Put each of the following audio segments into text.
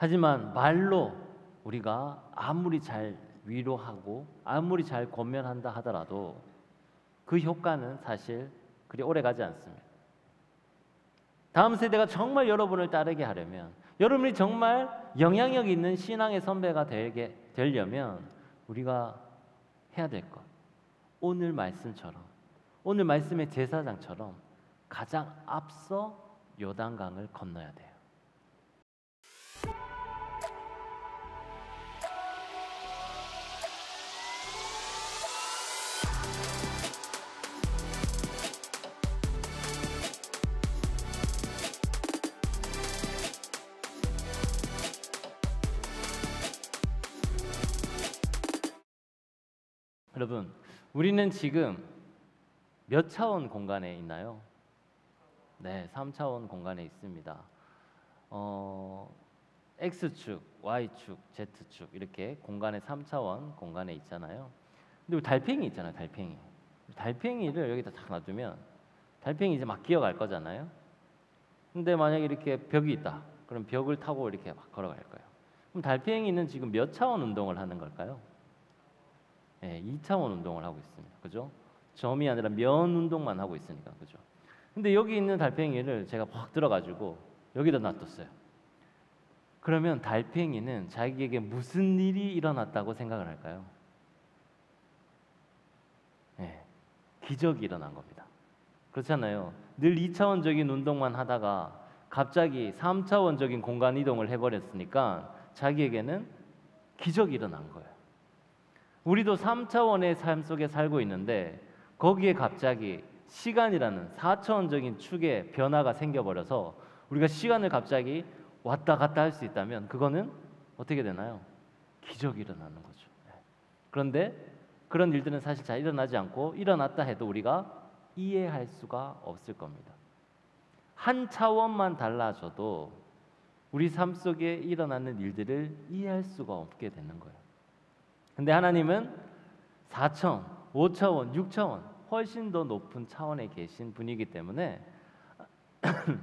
하지만 말로 우리가 아무리 잘 위로하고 아무리 잘 권면한다 하더라도 그 효과는 사실 그리 오래 가지 않습니다. 다음 세대가 정말 여러분을 따르게 하려면, 여러분이 정말 영향력 있는 신앙의 선배가 되려면 우리가 해야 될 것, 오늘 말씀처럼, 오늘 말씀의 제사장처럼 가장 앞서 요단강을 건너야 돼요. 여러분, 우리는 지금 몇 차원 공간에 있나요? 네, 3차원 공간에 있습니다. X축, Y축, Z축 이렇게 공간의 3차원 공간에 있잖아요. 근데 우리 달팽이 있잖아요, 달팽이. 달팽이를 여기다 딱 놔두면 달팽이 이제 막 기어갈 거잖아요. 근데 만약에 이렇게 벽이 있다. 그럼 벽을 타고 이렇게 막 걸어갈 거예요. 그럼 달팽이는 지금 몇 차원 운동을 하는 걸까요? 네, 2차원 운동을 하고 있습니다. 그죠? 점이 아니라 면 운동만 하고 있으니까. 그죠? 근데 여기 있는 달팽이를 제가 확 들어가지고 여기다 놔뒀어요. 그러면 달팽이는 자기에게 무슨 일이 일어났다고 생각을 할까요? 네, 기적이 일어난 겁니다. 그렇잖아요. 늘 2차원적인 운동만 하다가 갑자기 3차원적인 공간 이동을 해버렸으니까 자기에게는 기적이 일어난 거예요. 우리도 3차원의 삶 속에 살고 있는데 거기에 갑자기 시간이라는 4차원적인 축의 변화가 생겨버려서 우리가 시간을 갑자기 왔다 갔다 할 수 있다면 그거는 어떻게 되나요? 기적이 일어나는 거죠. 그런데 그런 일들은 사실 잘 일어나지 않고 일어났다 해도 우리가 이해할 수가 없을 겁니다. 한 차원만 달라져도 우리 삶 속에 일어나는 일들을 이해할 수가 없게 되는 거예요. 근데 하나님은 4차원, 5차원, 6차원 훨씬 더 높은 차원에 계신 분이기 때문에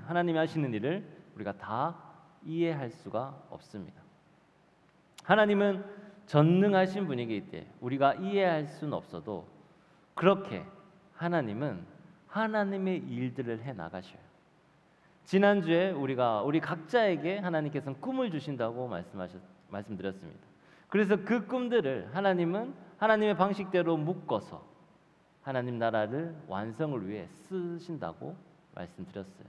하나님이 하시는 일을 우리가 다 이해할 수가 없습니다. 하나님은 전능하신 분이기 때문에 우리가 이해할 수는 없어도 그렇게 하나님은 하나님의 일들을 해 나가셔요. 지난주에 우리 각자에게 하나님께서는 꿈을 주신다고 말씀드렸습니다. 그래서 그 꿈들을 하나님은 하나님의 방식대로 묶어서 하나님 나라를 완성을 위해 쓰신다고 말씀드렸어요.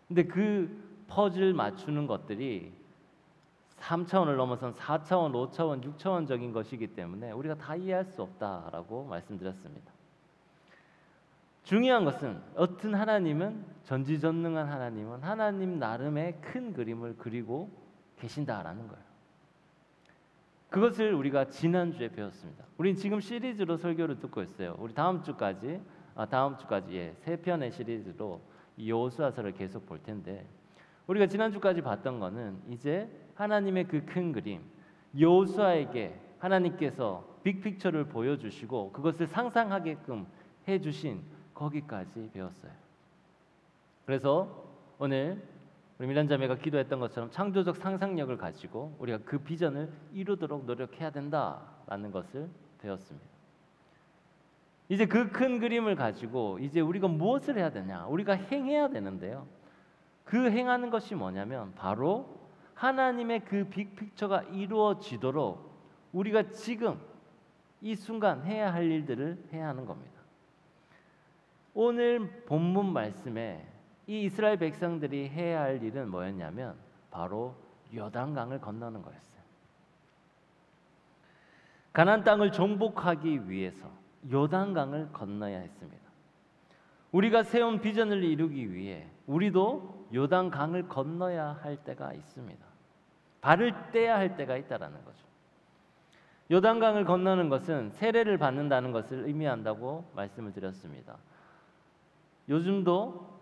근데 그 퍼즐 맞추는 것들이 3차원을 넘어선 4차원, 5차원, 6차원적인 것이기 때문에 우리가 다 이해할 수 없다라고 말씀드렸습니다. 중요한 것은 어떤 하나님은, 전지전능한 하나님은 하나님 나름의 큰 그림을 그리고 계신다라는 거예요. 그것을 우리가 지난주에 배웠습니다. 우린 지금 시리즈로 설교를 듣고 있어요. 우리 다음 주까지 3편의 시리즈로 여호수아서를 계속 볼 텐데, 우리가 지난주까지 봤던 거는 이제 하나님의 그 큰 그림, 여호수아에게 하나님께서 빅픽처를 보여주시고 그것을 상상하게끔 해주신 거기까지 배웠어요. 그래서 오늘 우리 밀란자매가 기도했던 것처럼 창조적 상상력을 가지고 우리가 그 비전을 이루도록 노력해야 된다라는 것을 배웠습니다. 이제 그 큰 그림을 가지고 이제 우리가 무엇을 해야 되냐? 우리가 행해야 되는데요. 그 행하는 것이 뭐냐면 바로 하나님의 그 빅픽처가 이루어지도록 우리가 지금 이 순간 해야 할 일들을 해야 하는 겁니다. 오늘 본문 말씀에 이 이스라엘 백성들이 해야 할 일은 뭐였냐면 바로 요단강을 건너는 거였어요. 가나안 땅을 정복하기 위해서 요단강을 건너야 했습니다. 우리가 세운 비전을 이루기 위해 우리도 요단강을 건너야 할 때가 있습니다. 발을 떼야 할 때가 있다라는 거죠. 요단강을 건너는 것은 세례를 받는다는 것을 의미한다고 말씀을 드렸습니다. 요즘도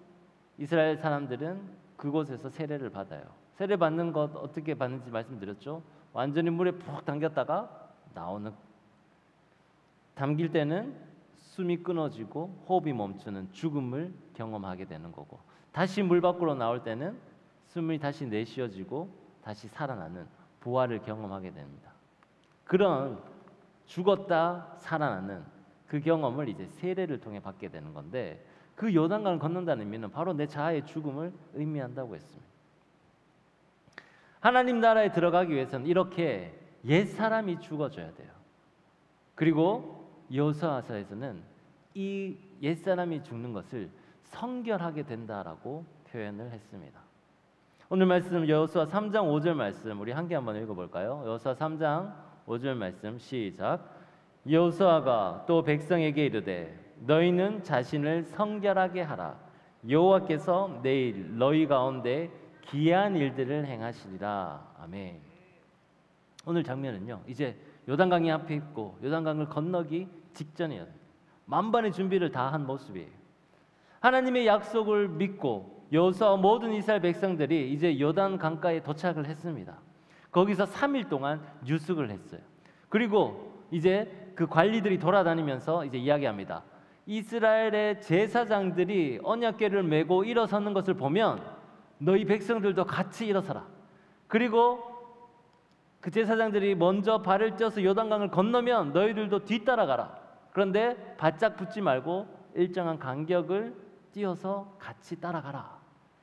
이스라엘 사람들은 그곳에서 세례를 받아요. 세례 받는 것 어떻게 받는지 말씀드렸죠. 완전히 물에 푹 담겼다가 담길 때는 숨이 끊어지고 호흡이 멈추는 죽음을 경험하게 되는 거고, 다시 물 밖으로 나올 때는 숨이 다시 내쉬어지고 다시 살아나는 부활을 경험하게 됩니다. 그런 죽었다 살아나는 그 경험을 이제 세례를 통해 받게 되는 건데, 그 요단강을 건넌다는 의미는 바로 내 자아의 죽음을 의미한다고 했습니다. 하나님 나라에 들어가기 위해서는 이렇게 옛 사람이 죽어져야 돼요. 그리고 여호수아서에서는 이 옛 사람이 죽는 것을 성결하게 된다라고 표현을 했습니다. 오늘 말씀 여호수아 3장 5절 말씀 우리 함께 한번 읽어볼까요? 여호수아 3장 5절 말씀 시작. 여호수아가 또 백성에게 이르되 너희는 자신을 성결하게 하라. 여호와께서 내일 너희 가운데 기이한 일들을 행하시리라. 아멘. 오늘 장면은요, 이제 요단강이 앞에 있고 요단강을 건너기 직전이에요. 만반의 준비를 다 한 모습이에요. 하나님의 약속을 믿고 여호수아와 모든 이스라엘 백성들이 이제 요단 강가에 도착을 했습니다. 거기서 3일 동안 유숙을 했어요. 그리고 이제 그 관리들이 돌아다니면서 이제 이야기합니다. 이스라엘의 제사장들이 언약궤를 메고 일어서는 것을 보면 너희 백성들도 같이 일어서라. 그리고 그 제사장들이 먼저 발을 쪄서 요단강을 건너면 너희들도 뒤따라가라. 그런데 바짝 붙지 말고 일정한 간격을 띄어서 같이 따라가라.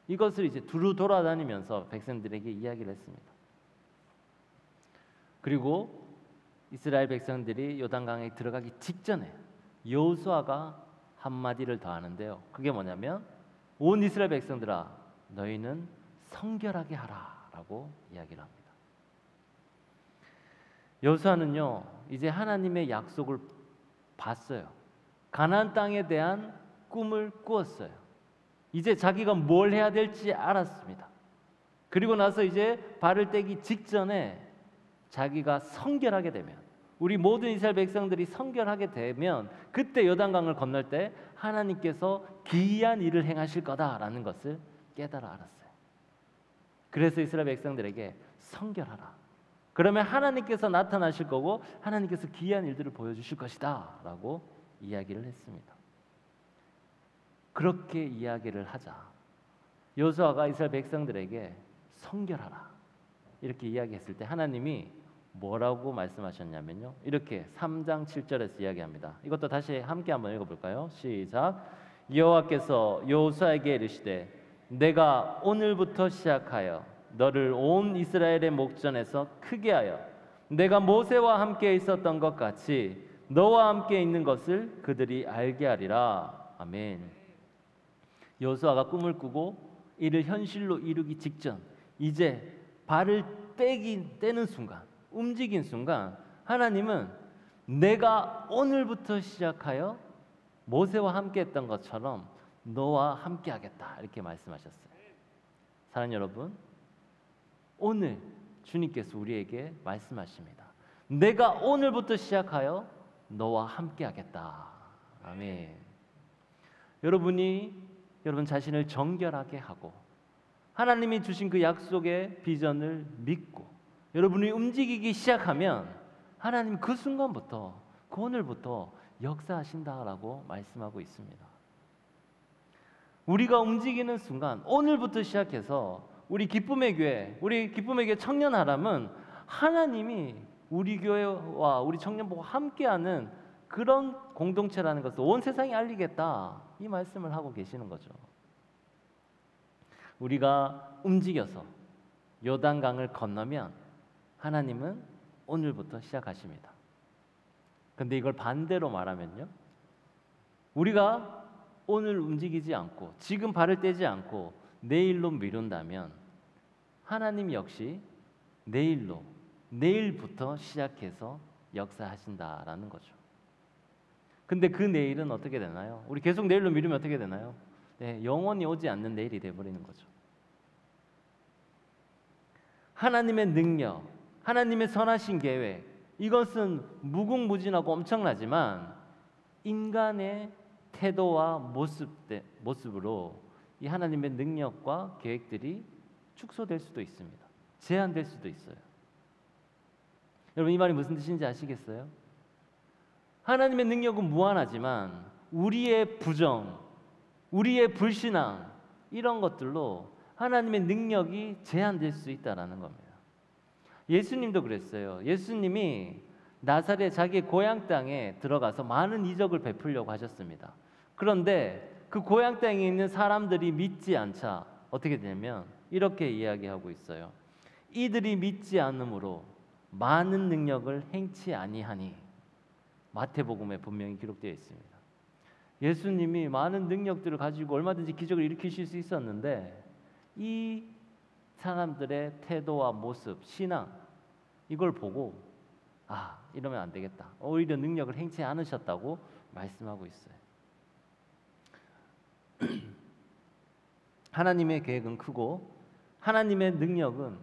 이것을 이제 두루 돌아다니면서 백성들에게 이야기를 했습니다. 그리고 이스라엘 백성들이 요단강에 들어가기 직전에 여호수아가 한마디를 더 하는데요. 그게 뭐냐면 온 이스라엘 백성들아 너희는 성결하게 하라라고 이야기를 합니다. 여호수아는요, 이제 하나님의 약속을 봤어요. 가나안 땅에 대한 꿈을 꾸었어요. 이제 자기가 뭘 해야 될지 알았습니다. 그리고 나서 이제 발을 떼기 직전에 자기가 성결하게 되면, 우리 모든 이스라엘 백성들이 성결하게 되면 그때 요단강을 건널 때 하나님께서 기이한 일을 행하실 거다라는 것을 깨달아 알았어요. 그래서 이스라엘 백성들에게 성결하라. 그러면 하나님께서 나타나실 거고 하나님께서 기이한 일들을 보여주실 것이다 라고 이야기를 했습니다. 그렇게 이야기를 하자 여호수아가 이스라엘 백성들에게 성결하라 이렇게 이야기했을 때 하나님이 뭐라고 말씀하셨냐면요, 이렇게 3장 7절에서 이야기합니다. 이것도 다시 함께 한번 읽어볼까요? 시작. 여호와께서 여호수아에게 이르시되 내가 오늘부터 시작하여 너를 온 이스라엘의 목전에서 크게 하여 내가 모세와 함께 있었던 것 같이 너와 함께 있는 것을 그들이 알게 하리라. 아멘. 여호수아가 꿈을 꾸고 이를 현실로 이루기 직전, 이제 발을 떼는 순간, 움직인 순간 하나님은 내가 오늘부터 시작하여 모세와 함께 했던 것처럼 너와 함께 하겠다 이렇게 말씀하셨어요. 사랑하는 여러분, 오늘 주님께서 우리에게 말씀하십니다. 내가 오늘부터 시작하여 너와 함께 하겠다. 아멘. 여러분 자신을 정결하게 하고 하나님이 주신 그 약속의 비전을 믿고 여러분이 움직이기 시작하면 하나님 그 순간부터, 그 오늘부터 역사하신다라고 말씀하고 있습니다. 우리가 움직이는 순간, 오늘부터 시작해서 우리 기쁨의 교회 청년아람은 하나님이 우리 교회와 우리 청년부와 함께하는 그런 공동체라는 것을 온 세상에 알리겠다, 이 말씀을 하고 계시는 거죠. 우리가 움직여서 요단강을 건너면 하나님은 오늘부터 시작하십니다. 근데 이걸 반대로 말하면요, 우리가 오늘 움직이지 않고 지금 발을 떼지 않고 내일로 미룬다면 하나님 역시 내일부터 시작해서 역사하신다라는 거죠. 근데 그 내일은 어떻게 되나요? 우리 계속 내일로 미루면 어떻게 되나요? 네, 영원히 오지 않는 내일이 되어버리는 거죠. 하나님의 능력, 하나님의 선하신 계획, 이것은 무궁무진하고 엄청나지만 인간의 태도와 모습으로 이 하나님의 능력과 계획들이 축소될 수도 있습니다. 제한될 수도 있어요. 여러분, 이 말이 무슨 뜻인지 아시겠어요? 하나님의 능력은 무한하지만 우리의 부정, 우리의 불신앙, 이런 것들로 하나님의 능력이 제한될 수 있다는 겁니다. 예수님도 그랬어요. 예수님이 나사렛 자기의 고향 땅에 들어가서 많은 이적을 베풀려고 하셨습니다. 그런데 그 고향 땅에 있는 사람들이 믿지 않자 어떻게 되냐면 이렇게 이야기하고 있어요. 이들이 믿지 않으므로 많은 능력을 행치 아니하니. 마태복음에 분명히 기록되어 있습니다. 예수님이 많은 능력들을 가지고 얼마든지 기적을 일으키실 수 있었는데 이 사람들의 태도와 모습, 신앙 이걸 보고 이러면 안 되겠다. 오히려 능력을 행치 않으셨다고 말씀하고 있어요. 하나님의 계획은 크고 하나님의 능력은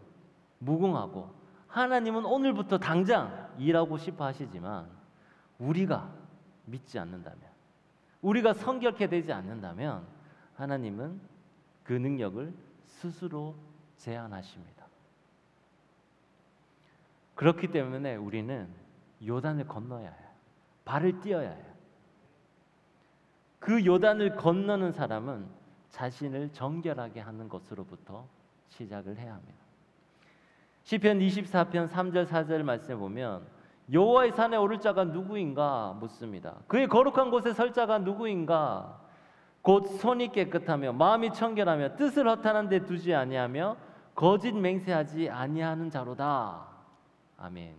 무궁하고 하나님은 오늘부터 당장 일하고 싶어 하시지만 우리가 믿지 않는다면, 우리가 성결케 되지 않는다면 하나님은 그 능력을 스스로 제한하십니다. 그렇기 때문에 우리는 요단을 건너야 해요. 발을 띄어야 해요. 그 요단을 건너는 사람은 자신을 정결하게 하는 것으로부터 시작을 해야 합니다. 시편 24편 3절 4절 말씀에 보면 여호와의 산에 오를 자가 누구인가 묻습니다. 그의 거룩한 곳에 설 자가 누구인가? 곧 손이 깨끗하며 마음이 청결하며 뜻을 허탄한 데 두지 아니하며 거짓 맹세하지 아니하는 자로다. 아멘.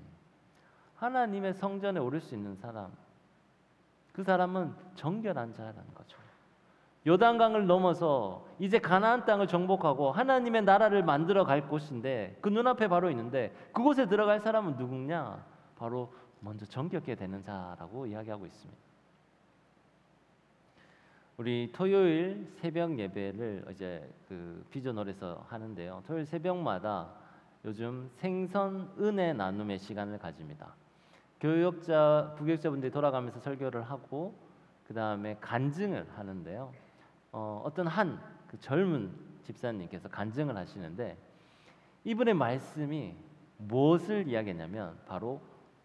하나님의 성전에 오를 수 있는 사람, 그 사람은 정결한 자라는 거죠. 요단강을 넘어서 이제 가나안 땅을 정복하고 하나님의 나라를 만들어 갈 곳인데 그 눈앞에 바로 있는데 그곳에 들어갈 사람은 누구냐? 바로 먼저 정결케 되는 자라고 이야기하고 있습니다. 우리 토요일 새벽 예배를 이제 그 비전홀에서 하는데요. 토요일 새벽마다 요즘 생선 은혜 나눔의 시간을 가집니다. 부교육자분들이 돌아가면서 설교를 하고 그 다음에 간증을 하는데요. 어떤 그 젊은 집사님께서 간증을 하시는데 이분의 말씀이 무엇을 이야기했냐면 바로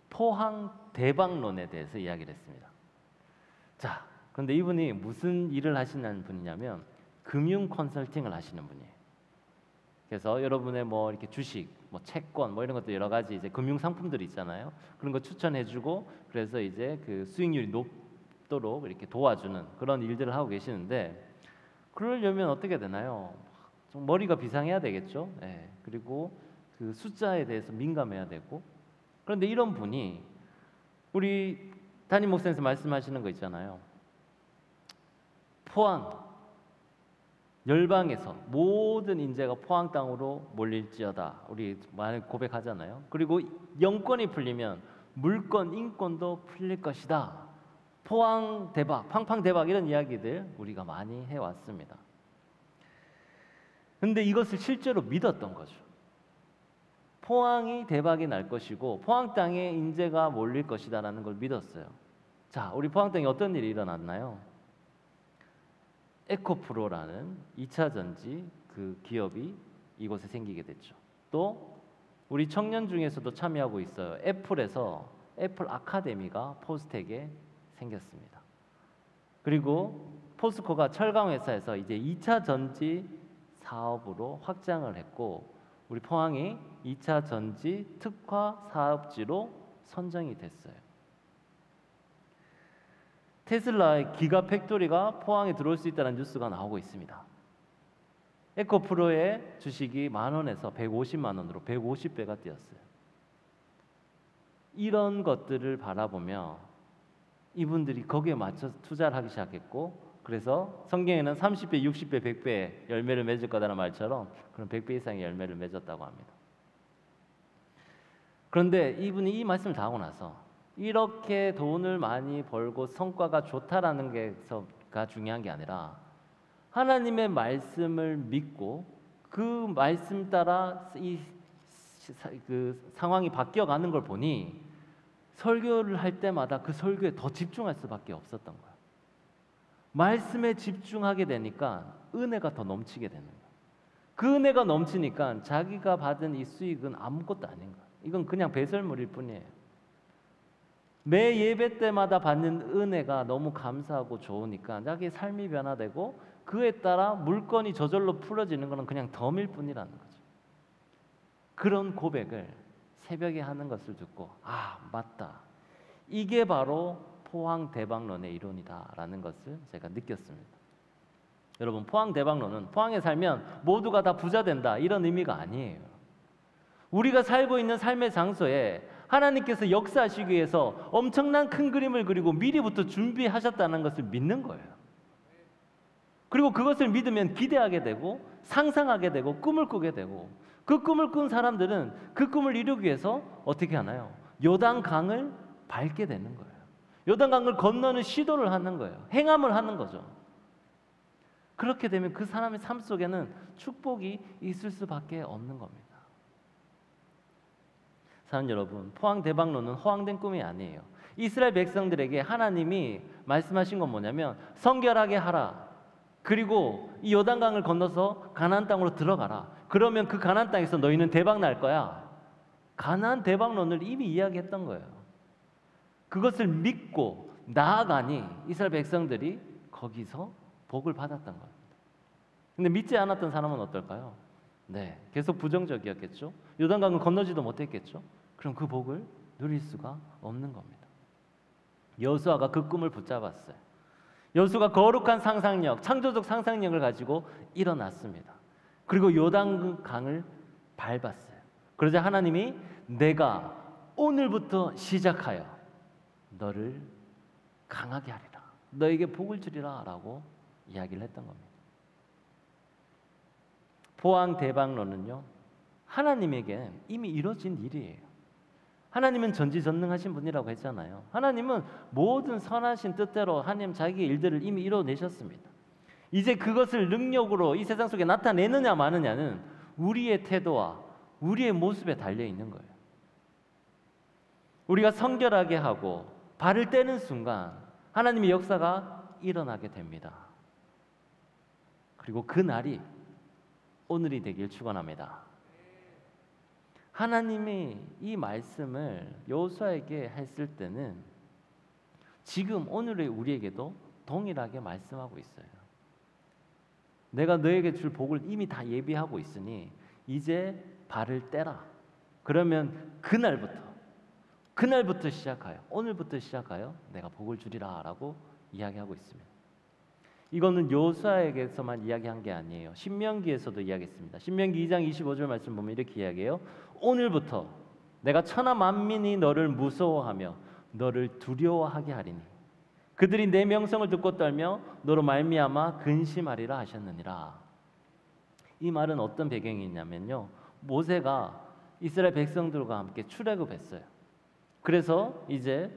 포항 대박론에 대해서 이야기를 했습니다. 자, 그런데 이분이 무슨 일을 하시는 분이냐면 금융 컨설팅을 하시는 분이에요. 그래서 여러분의 이렇게 주식, 채권 이런 것도 여러 가지 이제 금융 상품들이 있잖아요. 그런 거 추천해주고 그래서 이제 그 수익률이 높도록 이렇게 도와주는 그런 일들을 하고 계시는데 그러려면 어떻게 되나요? 좀 머리가 비상해야 되겠죠. 네. 그리고 그 숫자에 대해서 민감해야 되고 그런데 이런 분이 우리 담임 목사님께서 말씀하시는 거 있잖아요. 포항 열방에서 모든 인재가 포항 땅으로 몰릴지어다. 우리 많이 고백하잖아요. 그리고 영권이 풀리면 물권, 인권도 풀릴 것이다. 포항 대박, 팡팡 대박 이런 이야기들 우리가 많이 해왔습니다. 근데 이것을 실제로 믿었던 거죠. 포항이 대박이 날 것이고 포항 땅에 인재가 몰릴 것이다라는 걸 믿었어요. 자, 우리 포항 땅에 어떤 일이 일어났나요? 에코프로라는 2차 전지 그 기업이 이곳에 생기게 됐죠. 또 우리 청년 중에서도 참여하고 있어요. 애플에서 애플 아카데미가 포스텍에 생겼습니다. 그리고 포스코가 철강 회사에서 이제 2차 전지 사업으로 확장을 했고 우리 포항이 2차 전지 특화 사업지로 선정이 됐어요. 테슬라의 기가 팩토리가 포항에 들어올 수 있다는 뉴스가 나오고 있습니다. 에코프로의 주식이 10,000원에서 150만 원으로 150배가 뛰었어요. 이런 것들을 바라보며 이분들이 거기에 맞춰서 투자를 하기 시작했고 그래서 성경에는 30배, 60배, 100배 열매를 맺을 거다라는 말처럼 그런 100배 이상의 열매를 맺었다고 합니다. 그런데 이분이 이 말씀을 다 하고 나서 이렇게 돈을 많이 벌고 성과가 좋다라는 게가 중요한 게 아니라 하나님의 말씀을 믿고 그 말씀 따라 그 상황이 바뀌어가는 걸 보니 설교를 할 때마다 그 설교에 더 집중할 수밖에 없었던 거예요. 말씀에 집중하게 되니까 은혜가 더 넘치게 되는 거예요. 그 은혜가 넘치니까 자기가 받은 이 수익은 아무것도 아닌 거예요. 이건 그냥 배설물일 뿐이에요. 매 예배 때마다 받는 은혜가 너무 감사하고 좋으니까 자기의 삶이 변화되고 그에 따라 물건이 저절로 풀어지는 것은 그냥 덤일 뿐이라는 거죠. 그런 고백을 새벽에 하는 것을 듣고 아, 맞다. 이게 바로 포항대박론의 이론이다라는 것을 제가 느꼈습니다. 여러분, 포항대박론은 포항에 살면 모두가 다 부자 된다 이런 의미가 아니에요. 우리가 살고 있는 삶의 장소에 하나님께서 역사하시기 위해서 엄청난 큰 그림을 그리고 미리부터 준비하셨다는 것을 믿는 거예요. 그리고 그것을 믿으면 기대하게 되고 상상하게 되고 꿈을 꾸게 되고, 그 꿈을 꾼 사람들은 그 꿈을 이루기 위해서 어떻게 하나요? 요단강을 밟게 되는 거예요. 요단강을 건너는 시도를 하는 거예요. 행함을 하는 거죠. 그렇게 되면 그 사람의 삶 속에는 축복이 있을 수밖에 없는 겁니다. 사랑하는 여러분, 포항대박론은 허황된 꿈이 아니에요. 이스라엘 백성들에게 하나님이 말씀하신 건 뭐냐면 성결하게 하라. 그리고 이 요단강을 건너서 가나안 땅으로 들어가라. 그러면 그 가나안 땅에서 너희는 대박 날 거야. 가나안 대박론을 이미 이야기했던 거예요. 그것을 믿고 나아가니 이스라엘 백성들이 거기서 복을 받았던 겁니다. 근데 믿지 않았던 사람은 어떨까요? 네, 계속 부정적이었겠죠. 요단강을 건너지도 못했겠죠. 그럼 그 복을 누릴 수가 없는 겁니다. 여호수아가 그 꿈을 붙잡았어요. 여호수아가 거룩한 상상력, 창조적 상상력을 가지고 일어났습니다. 그리고 요단강을 밟았어요. 그러자 하나님이 내가 오늘부터 시작하여 너를 강하게 하리라, 너에게 복을 주리라 라고 이야기를 했던 겁니다. 포항대박론은요, 하나님에게 이미 이루어진 일이에요. 하나님은 전지전능하신 분이라고 했잖아요. 하나님은 모든 선하신 뜻대로 하나님 자기의 일들을 이미 이뤄내셨습니다. 이제 그것을 능력으로 이 세상 속에 나타내느냐 마느냐는 우리의 태도와 우리의 모습에 달려 있는 거예요. 우리가 성결하게 하고 발을 떼는 순간 하나님의 역사가 일어나게 됩니다. 그리고 그 날이 오늘이 되길 축원합니다. 하나님이 이 말씀을 여호수아에게 했을 때는 지금 오늘의 우리에게도 동일하게 말씀하고 있어요. 내가 너에게 줄 복을 이미 다 예비하고 있으니 이제 발을 떼라. 그러면 그날부터 시작하여, 오늘부터 시작하여 내가 복을 주리라 라고 이야기하고 있습니다. 이거는 여호수아에게서만 이야기한 게 아니에요. 신명기에서도 이야기했습니다. 신명기 2장 25절 말씀 보면 이렇게 이야기해요. 오늘부터 내가 천하 만민이 너를 무서워하며 너를 두려워하게 하리니 그들이 내 명성을 듣고 떨며 너로 말미암아 근심하리라 하셨느니라. 이 말은 어떤 배경이 있냐면요, 모세가 이스라엘 백성들과 함께 출애굽했어요. 그래서 이제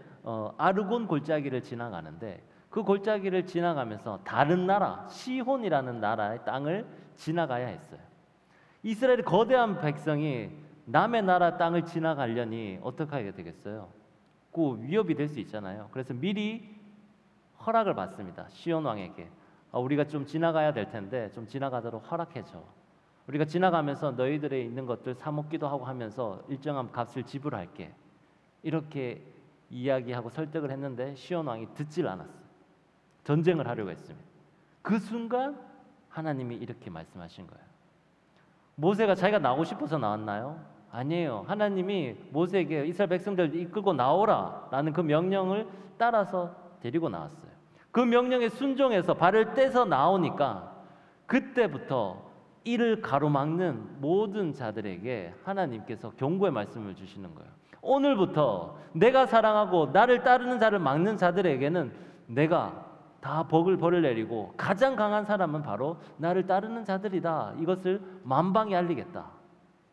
아르곤 골짜기를 지나가는데 그 골짜기를 지나가면서 다른 나라, 시혼이라는 나라의 땅을 지나가야 했어요. 이스라엘의 거대한 백성이 남의 나라 땅을 지나가려니 어떻게 하게 되겠어요? 그 위협이 될 수 있잖아요. 그래서 미리 허락을 받습니다. 시온 왕에게. 우리가 좀 지나가야 될 텐데 좀 지나가도록 허락해줘. 우리가 지나가면서 너희들의 있는 것들 사 먹기도 하고 하면서 일정한 값을 지불할게. 이렇게 이야기하고 설득을 했는데 시온 왕이 듣질 않았어요. 전쟁을 하려고 했습니다. 그 순간 하나님이 이렇게 말씀하신 거예요. 모세가 자기가 나오고 싶어서 나왔나요? 아니에요. 하나님이 모세에게 이스라엘 백성들 이끌고 나오라 라는 그 명령을 따라서 데리고 나왔어요. 그 명령에 순종해서 발을 떼서 나오니까 그때부터 이를 가로막는 모든 자들에게 하나님께서 경고의 말씀을 주시는 거예요. 오늘부터 내가 사랑하고 나를 따르는 자를 막는 자들에게는 내가 다 벌을 내리고 가장 강한 사람은 바로 나를 따르는 자들이다. 이것을 만방에 알리겠다.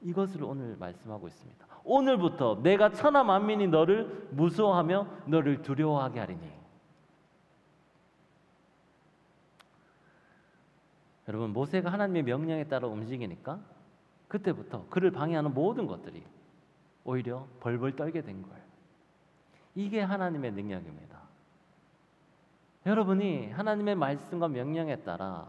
이것을 오늘 말씀하고 있습니다. 오늘부터 내가 천하 만민이 너를 무서워하며 너를 두려워하게 하리니. 여러분, 모세가 하나님의 명령에 따라 움직이니까 그때부터 그를 방해하는 모든 것들이 오히려 벌벌 떨게 된 거예요. 이게 하나님의 능력입니다. 여러분이 하나님의 말씀과 명령에 따라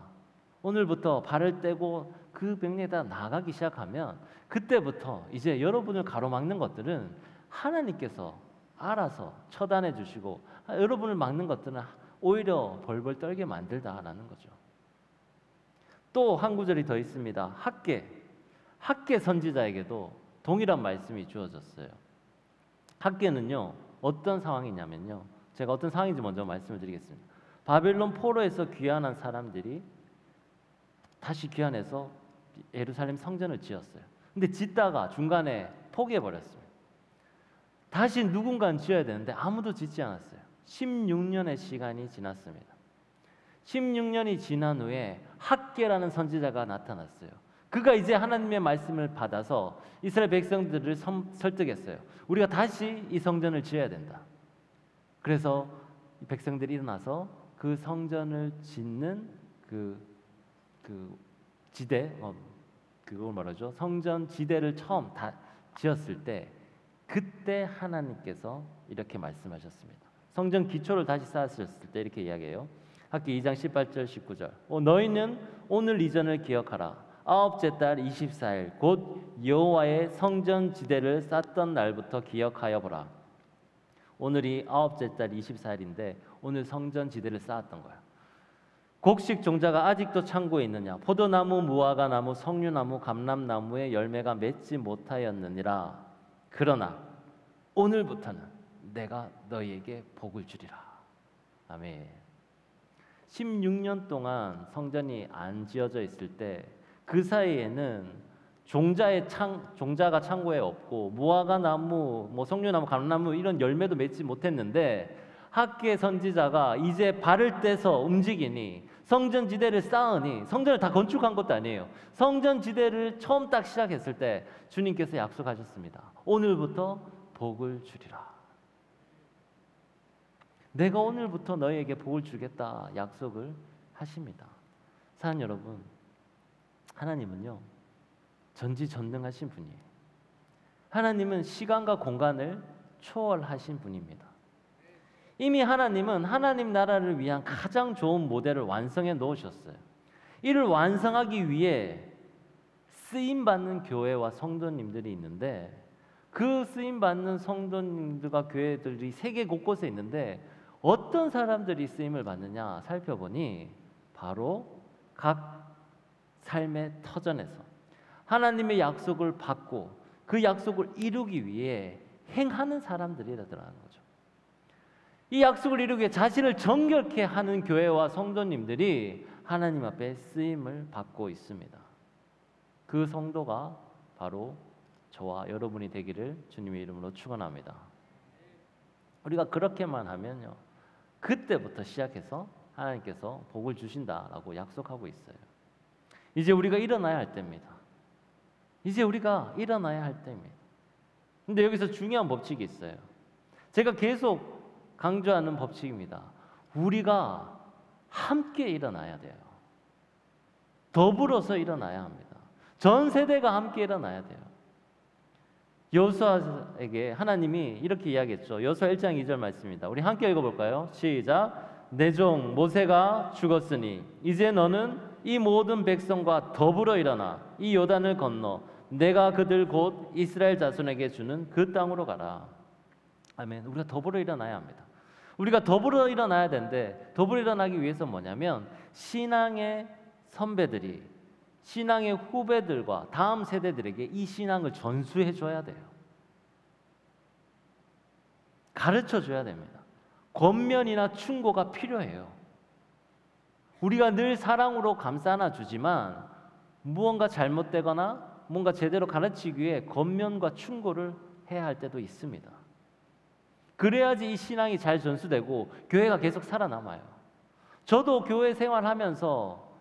오늘부터 발을 떼고 그 명령에 따라 나아가기 시작하면 그때부터 이제 여러분을 가로막는 것들은 하나님께서 알아서 처단해 주시고 여러분을 막는 것들은 오히려 벌벌 떨게 만들다라는 거죠. 또 한 구절이 더 있습니다. 학계 선지자에게도 동일한 말씀이 주어졌어요. 학계는요 어떤 상황이냐면요, 제가 어떤 상황인지 먼저 말씀을 드리겠습니다. 바벨론 포로에서 귀환한 사람들이 다시 귀환해서 예루살렘 성전을 지었어요. 근데 짓다가 중간에 포기해 버렸습니다. 다시 누군가는 지어야 되는데 아무도 짓지 않았어요. 16년의 시간이 지났습니다. 16년이 지난 후에 학계라는 선지자가 나타났어요. 그가 이제 하나님의 말씀을 받아서 이스라엘 백성들을 설득했어요. 우리가 다시 이 성전을 지어야 된다. 그래서 백성들이 일어나서 그 성전을 짓는 그 지대, 그걸 말하죠. 성전 지대를 처음 다 지었을 때 그때 하나님께서 이렇게 말씀하셨습니다. 성전 기초를 다시 쌓았을 때 이렇게 이야기해요. 학기 2장 18절 19절. 너희는 오늘 이전을 기억하라. 아홉째 달 24일 곧 여호와의 성전 지대를 쌓던 날부터 기억하여 보라. 오늘이 아홉째 달 24일인데 오늘 성전 지대를 쌓았던 거야. 곡식 종자가 아직도 창고에 있느냐? 포도나무, 무화과나무, 석류나무, 감람나무의 열매가 맺지 못하였느니라. 그러나 오늘부터는 내가 너희에게 복을 주리라. 아멘. 16년 동안 성전이 안 지어져 있을 때 그 사이에는 종자가 창고에 없고 무화과나무, 석류나무, 감람나무 이런 열매도 맺지 못했는데 학계 선지자가 이제 발을 떼서 움직이니 성전 지대를 쌓으니, 성전을 다 건축한 것도 아니에요. 성전 지대를 처음 딱 시작했을 때 주님께서 약속하셨습니다. 오늘부터 복을 주리라. 내가 오늘부터 너희에게 복을 주겠다 약속을 하십니다. 사랑하는 여러분, 하나님은요 전지전능하신 분이에요. 하나님은 시간과 공간을 초월하신 분입니다. 이미 하나님은 하나님 나라를 위한 가장 좋은 모델을 완성해 놓으셨어요. 이를 완성하기 위해 쓰임받는 교회와 성도님들이 있는데 그 쓰임받는 성도님들과 교회들이 세계 곳곳에 있는데 어떤 사람들이 쓰임을 받느냐 살펴보니 바로 각 삶의 터전에서 하나님의 약속을 받고 그 약속을 이루기 위해 행하는 사람들이라는 거죠. 이 약속을 이루기 위해 자신을 정결케 하는 교회와 성도님들이 하나님 앞에 쓰임을 받고 있습니다. 그 성도가 바로 저와 여러분이 되기를 주님의 이름으로 축원합니다. 우리가 그렇게만 하면요 그때부터 시작해서 하나님께서 복을 주신다라고 약속하고 있어요. 이제 우리가 일어나야 할 때입니다. 이제 우리가 일어나야 할 때입니다. 근데 여기서 중요한 법칙이 있어요. 제가 계속 강조하는 법칙입니다. 우리가 함께 일어나야 돼요. 더불어서 일어나야 합니다. 전 세대가 함께 일어나야 돼요. 여호수아에게 하나님이 이렇게 이야기했죠. 여호수아 1장 2절 말씀입니다. 우리 함께 읽어볼까요? 시작. 내 종 모세가 죽었으니 이제 너는 이 모든 백성과 더불어 일어나 이 요단을 건너 내가 그들 곧 이스라엘 자손에게 주는 그 땅으로 가라. 아멘. 우리가 더불어 일어나야 합니다. 우리가 더불어 일어나야 되는데 더불어 일어나기 위해서 뭐냐면 신앙의 선배들이 신앙의 후배들과 다음 세대들에게 이 신앙을 전수해 줘야 돼요. 가르쳐 줘야 됩니다. 권면이나 충고가 필요해요. 우리가 늘 사랑으로 감싸 안아 주지만 무언가 잘못되거나 뭔가 제대로 가르치기 위해 권면과 충고를 해야 할 때도 있습니다. 그래야지 이 신앙이 잘 전수되고 교회가 계속 살아남아요. 저도 교회 생활하면서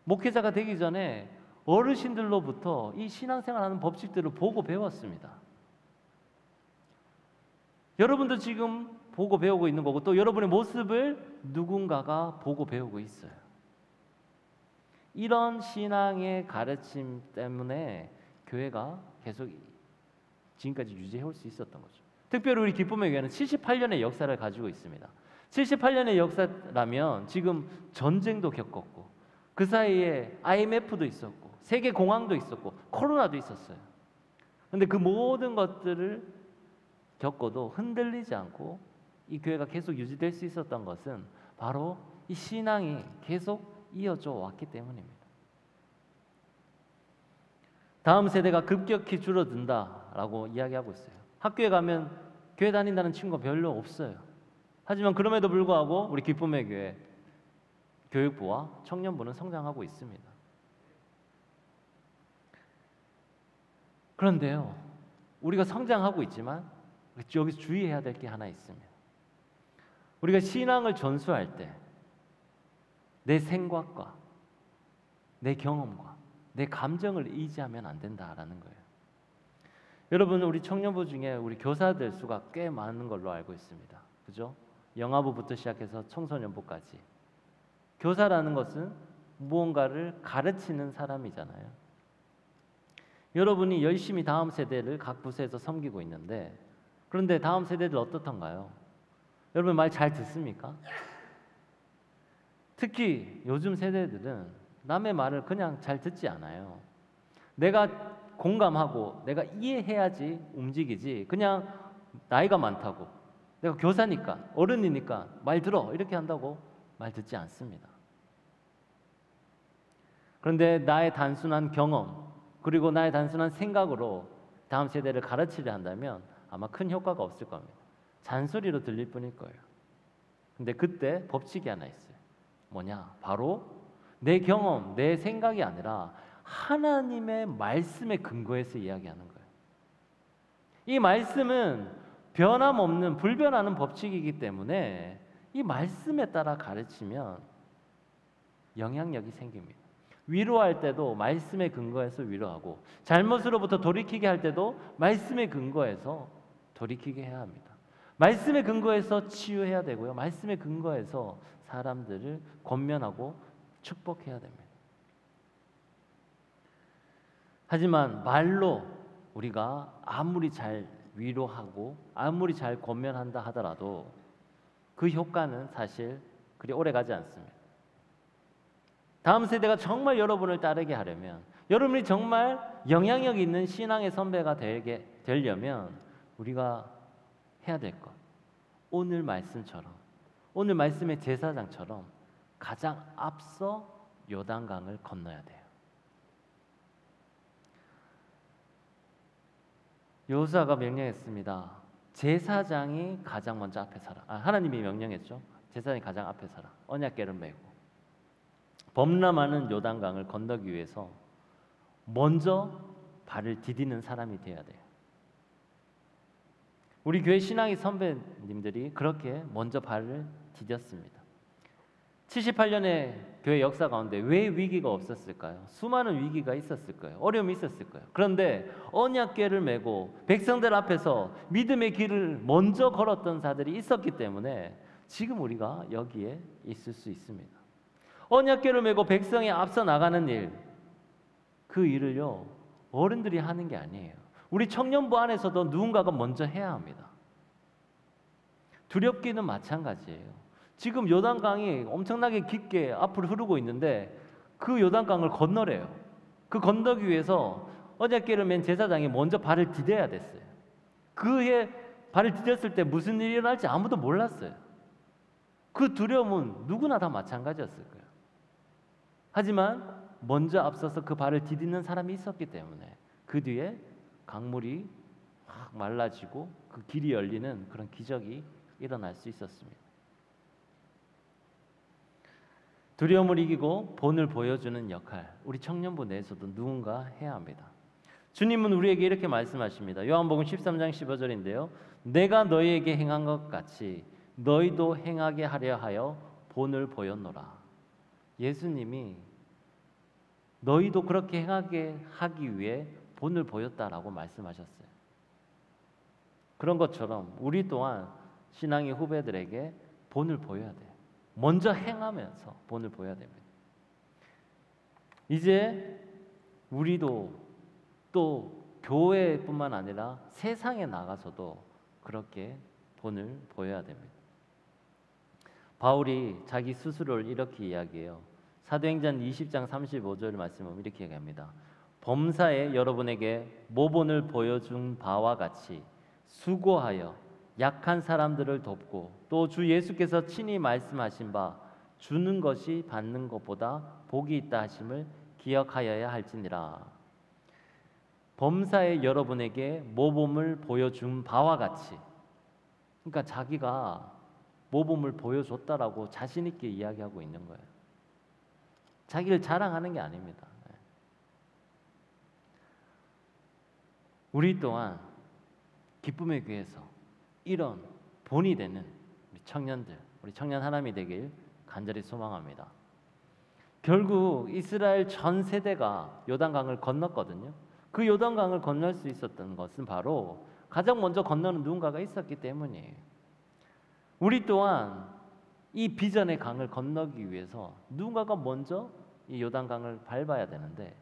목회자가 되기 전에 어르신들로부터 이 신앙생활하는 법칙들을 보고 배웠습니다. 여러분도 지금 보고 배우고 있는 거고 또 여러분의 모습을 누군가가 보고 배우고 있어요. 이런 신앙의 가르침 때문에 교회가 계속 지금까지 유지해 올 수 있었던 거죠. 특별히 우리 기쁨의 교회는 78년의 역사를 가지고 있습니다. 78년의 역사라면 지금 전쟁도 겪었고 그 사이에 IMF도 있었고 세계 공황도 있었고 코로나도 있었어요. 그런데 그 모든 것들을 겪어도 흔들리지 않고 이 교회가 계속 유지될 수 있었던 것은 바로 이 신앙이 계속 이어져 왔기 때문입니다. 다음 세대가 급격히 줄어든다. 된다라고 이야기하고 있어요. 학교에 가면 교회 다닌다는 친구가 별로 없어요. 하지만 그럼에도 불구하고 우리 기쁨의 교회 교육부와 청년부는 성장하고 있습니다. 그런데요, 우리가 성장하고 있지만 여기서 주의해야 될 게 하나 있습니다. 우리가 신앙을 전수할 때 내 생각과 내 경험과 내 감정을 의지하면 안 된다라는 거예요. 여러분, 우리 청년부 중에 우리 교사들 수가 꽤 많은 걸로 알고 있습니다. 그죠? 영아부부터 시작해서 청소년부까지. 교사라는 것은 무언가를 가르치는 사람이잖아요. 여러분이 열심히 다음 세대를 각 부서에서 섬기고 있는데, 그런데 다음 세대들 어떻던가요? 여러분 말 잘 듣습니까? 특히 요즘 세대들은 남의 말을 그냥 잘 듣지 않아요. 내가 공감하고 내가 이해해야지 움직이지, 그냥 나이가 많다고, 내가 교사니까 어른이니까 말 들어 이렇게 한다고 말 듣지 않습니다. 그런데 나의 단순한 경험 그리고 나의 단순한 생각으로 다음 세대를 가르치려 한다면 아마 큰 효과가 없을 겁니다. 잔소리로 들릴 뿐일 거예요. 근데 그때 법칙이 하나 있어요. 뭐냐? 바로 내 경험, 내 생각이 아니라 하나님의 말씀에 근거해서 이야기하는 거예요. 이 말씀은 변함없는 불변하는 법칙이기 때문에 이 말씀에 따라 가르치면 영향력이 생깁니다. 위로할 때도 말씀에 근거해서 위로하고, 잘못으로부터 돌이키게 할 때도 말씀에 근거해서 돌이키게 해야 합니다. 말씀에 근거해서 치유해야 되고요. 말씀에 근거해서 사람들을 권면하고 축복해야 됩니다. 하지만 말로 우리가 아무리 잘 위로하고 아무리 잘 권면한다 하더라도 그 효과는 사실 그리 오래 가지 않습니다. 다음 세대가 정말 여러분을 따르게 하려면, 여러분이 정말 영향력 있는 신앙의 선배가 되려면 우리가 해야 될 것, 오늘 말씀처럼, 오늘 말씀의 제사장처럼 가장 앞서 요단강을 건너야 돼요. 여호수아가 명령했습니다. 제사장이 가장 먼저 앞에 서라. 하나님이 명령했죠. 제사장이 가장 앞에 서라. 언약궤를 메고 범람하는 요단강을 건너기 위해서 먼저 발을 디디는 사람이 되어야 돼요. 우리 교회 신앙의 선배님들이 그렇게 먼저 발을 디뎠습니다. 78년의 교회 역사 가운데 왜 위기가 없었을까요? 수많은 위기가 있었을 거예요. 어려움이 있었을 거예요. 그런데 언약궤를 메고 백성들 앞에서 믿음의 길을 먼저 걸었던 자들이 있었기 때문에 지금 우리가 여기에 있을 수 있습니다. 언약궤를 메고 백성이 앞서 나가는 일, 그 일을요 어른들이 하는 게 아니에요. 우리 청년부 안에서도 누군가가 먼저 해야 합니다. 두렵기는 마찬가지예요. 지금 요단강이 엄청나게 깊게 앞으로 흐르고 있는데 그 요단강을 건너래요. 그 건너기 위해서 언약궤를 맨 제사장이 먼저 발을 디뎌야 됐어요. 그해 발을 디뎠을 때 무슨 일이 일어날지 아무도 몰랐어요. 그 두려움은 누구나 다 마찬가지였을 거예요. 하지만 먼저 앞서서 그 발을 디디는 사람이 있었기 때문에 그 뒤에 강물이 확 말라지고 그 길이 열리는 그런 기적이 일어날 수 있었습니다. 두려움을 이기고 본을 보여주는 역할, 우리 청년부 내에서도 누군가 해야 합니다. 주님은 우리에게 이렇게 말씀하십니다. 요한복음 13장 15절인데요. 내가 너희에게 행한 것 같이 너희도 행하게 하려 하여 본을 보였노라. 예수님이 너희도 그렇게 행하게 하기 위해 본을 보였다라고 말씀하셨어요. 그런 것처럼 우리 또한 신앙의 후배들에게 본을 보여야 돼요. 먼저 행하면서 본을 보여야 됩니다. 이제 우리도 또 교회뿐만 아니라 세상에 나가서도 그렇게 본을 보여야 됩니다. 바울이 자기 스스로를 이렇게 이야기해요. 사도행전 20장 35절 말씀은 이렇게 얘기합니다. 범사에 여러분에게 모본을 보여준 바와 같이 수고하여 약한 사람들을 돕고 또 주 예수께서 친히 말씀하신 바 주는 것이 받는 것보다 복이 있다 하심을 기억하여야 할지니라. 범사에 여러분에게 모범을 보여준 바와 같이, 그러니까 자기가 모범을 보여줬다라고 자신 있게 이야기하고 있는 거예요. 자기를 자랑하는 게 아닙니다. 우리 또한 기쁨의 교회에서 이런 본이 되는 우리 청년들, 우리 청년 하나님이 되길 간절히 소망합니다. 결국 이스라엘 전 세대가 요단강을 건넜거든요. 그 요단강을 건널 수 있었던 것은 바로 가장 먼저 건너는 누군가가 있었기 때문이에요. 우리 또한 이 비전의 강을 건너기 위해서 누군가가 먼저 이 요단강을 밟아야 되는데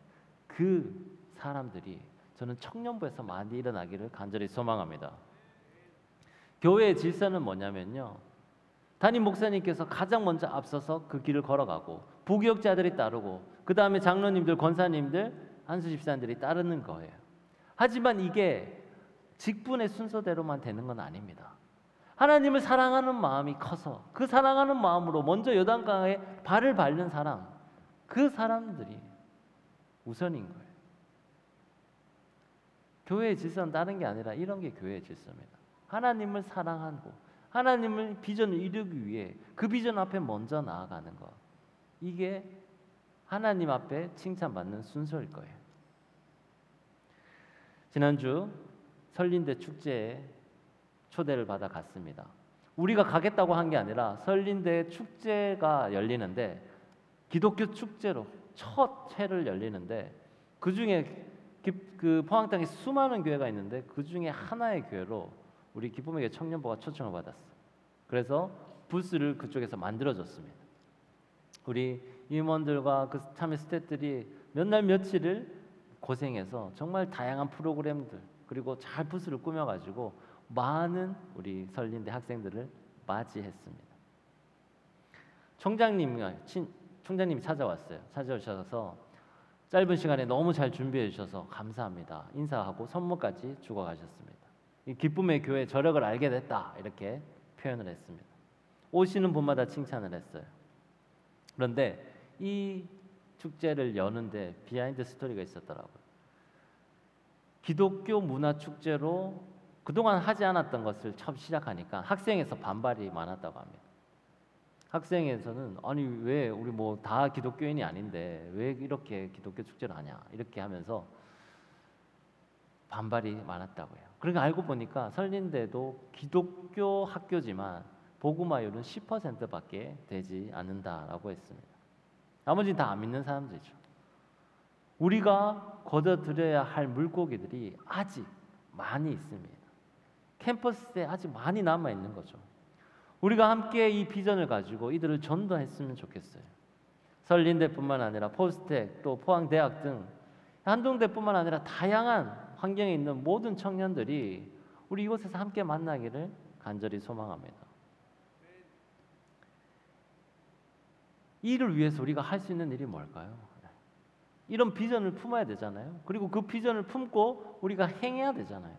그 사람들이 저는 청년부에서 많이 일어나기를 간절히 소망합니다. 교회의 질서는 뭐냐면요, 담임 목사님께서 가장 먼저 앞서서 그 길을 걸어가고 부교역자들이 따르고 그 다음에 장로님들, 권사님들, 한수 집사님들이 따르는 거예요. 하지만 이게 직분의 순서대로만 되는 건 아닙니다. 하나님을 사랑하는 마음이 커서 그 사랑하는 마음으로 먼저 요단강에 발을 밟는 사람, 그 사람들이 우선인 거예요. 교회의 질서는 다른 게 아니라 이런 게 교회의 질서입니다. 하나님을 사랑하고 하나님을 비전을 이루기 위해 그 비전 앞에 먼저 나아가는 것, 이게 하나님 앞에 칭찬받는 순서일 거예요. 지난주 설린대 축제에 초대를 받아 갔습니다. 우리가 가겠다고 한 게 아니라 설린대 축제가 열리는데 기독교 축제로 첫 회를 열리는데 그 중에 그 포항 땅에 수많은 교회가 있는데 그 중에 하나의 교회로 우리 기쁨의 교회 청년부가 초청을 받았어. 그래서 부스를 그쪽에서 만들어줬습니다. 우리 임원들과 그 참여 스태프들이 몇 날 며칠을 고생해서 정말 다양한 프로그램들 그리고 잘 부스를 꾸며가지고 많은 우리 설린대 학생들을 맞이했습니다. 총장님이 찾아왔어요. 찾아오셔서 짧은 시간에 너무 잘 준비해 주셔서 감사합니다. 인사하고 선물까지 주고 가셨습니다. 이 기쁨의 교회 저력을 알게 됐다, 이렇게 표현을 했습니다. 오시는 분마다 칭찬을 했어요. 그런데 이 축제를 여는데 비하인드 스토리가 있었더라고요. 기독교 문화 축제로 그동안 하지 않았던 것을 처음 시작하니까 학생에서 반발이 많았다고 합니다. 학생에서는 아니 왜 우리 뭐 다 기독교인이 아닌데 왜 이렇게 기독교 축제를 하냐, 이렇게 하면서 반발이 많았다고요. 그러니까 알고 보니까 설린대도 기독교 학교지만 복음화율은 10%밖에 되지 않는다라고 했습니다. 나머지는 다 안 믿는 사람들이죠. 우리가 걷어들여야 할 물고기들이 아직 많이 있습니다. 캠퍼스에 아직 많이 남아 있는 거죠. 우리가 함께 이 비전을 가지고 이들을 전도했으면 좋겠어요. 설린대뿐만 아니라 포스텍, 또 포항대학 등 한동대뿐만 아니라 다양한 환경에 있는 모든 청년들이 우리 이곳에서 함께 만나기를 간절히 소망합니다. 이를 위해서 우리가 할 수 있는 일이 뭘까요? 이런 비전을 품어야 되잖아요. 그리고 그 비전을 품고 우리가 행해야 되잖아요.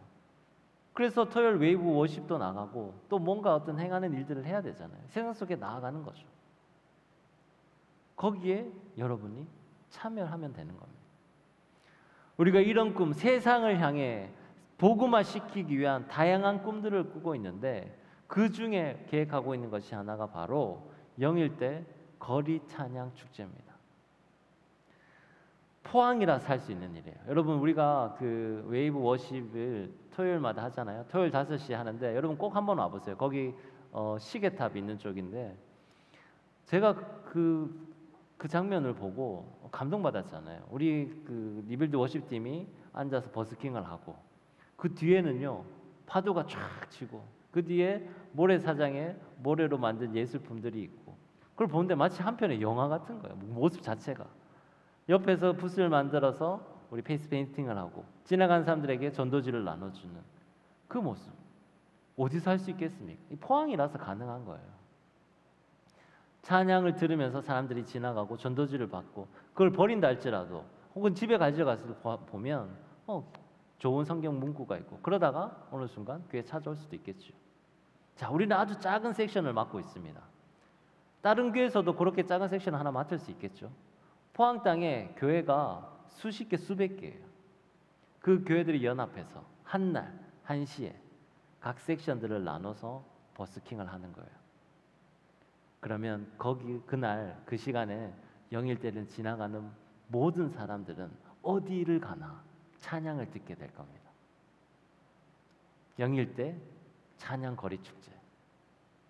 그래서 토요일 웨이브 워십도 나가고 또 뭔가 어떤 행하는 일들을 해야 되잖아요. 세상 속에 나아가는 거죠. 거기에 여러분이 참여하면 되는 겁니다. 우리가 이런 꿈, 세상을 향해 복음화시키기 위한 다양한 꿈들을 꾸고 있는데 그 중에 계획하고 있는 것이 하나가 바로 영일대 거리 찬양 축제입니다. 포항이라서 할 수 있는 일이에요. 여러분, 우리가 그 웨이브 워십을 토요일마다 하잖아요. 토요일 5시에 하는데 여러분 꼭 한번 와보세요. 거기 시계탑 있는 쪽인데 제가 그 장면을 보고 감동받았잖아요. 우리 그 리빌드 워십팀이 앉아서 버스킹을 하고 그 뒤에는요 파도가 쫙 치고 그 뒤에 모래사장에 모래로 만든 예술품들이 있고 그걸 보는데 마치 한편의 영화 같은 거예요. 모습 자체가. 옆에서 붓을 만들어서 우리 페이스 페인팅을 하고 지나가는 사람들에게 전도지를 나눠주는 그 모습, 어디서 할 수 있겠습니까? 이 포항이라서 가능한 거예요. 찬양을 들으면서 사람들이 지나가고 전도지를 받고 그걸 버린다 할지라도 혹은 집에 가져가서 보면 좋은 성경 문구가 있고 그러다가 어느 순간 교회 찾아올 수도 있겠죠. 자, 우리는 아주 작은 섹션을 맡고 있습니다. 다른 교회에서도 그렇게 작은 섹션을 하나 맡을 수 있겠죠. 포항 땅에 교회가 수십 개, 수백 개예요. 그 교회들이 연합해서 한 날, 한 시에 각 섹션들을 나눠서 버스킹을 하는 거예요. 그러면 거기 그날 그 시간에 영일대를 지나가는 모든 사람들은 어디를 가나 찬양을 듣게 될 겁니다. 영일대 찬양 거리 축제.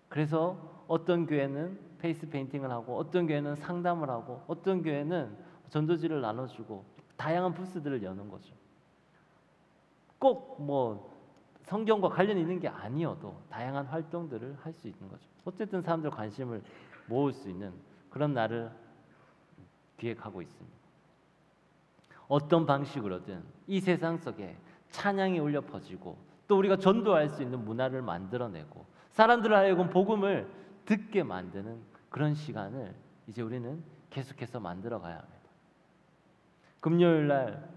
그래서 어떤 교회는 페이스 페인팅을 하고, 어떤 교회는 상담을 하고, 어떤 교회는 전도지를 나눠주고, 다양한 부스들을 여는 거죠. 꼭 뭐 성경과 관련 있는 게 아니어도 다양한 활동들을 할 수 있는 거죠. 어쨌든 사람들 관심을 모을 수 있는 그런 날을 기획하고 있습니다. 어떤 방식으로든 이 세상 속에 찬양이 울려 퍼지고, 또 우리가 전도할 수 있는 문화를 만들어내고, 사람들을 하여금 복음을 듣게 만드는 그런 시간을 이제 우리는 계속해서 만들어 가야 합니다. 금요일 날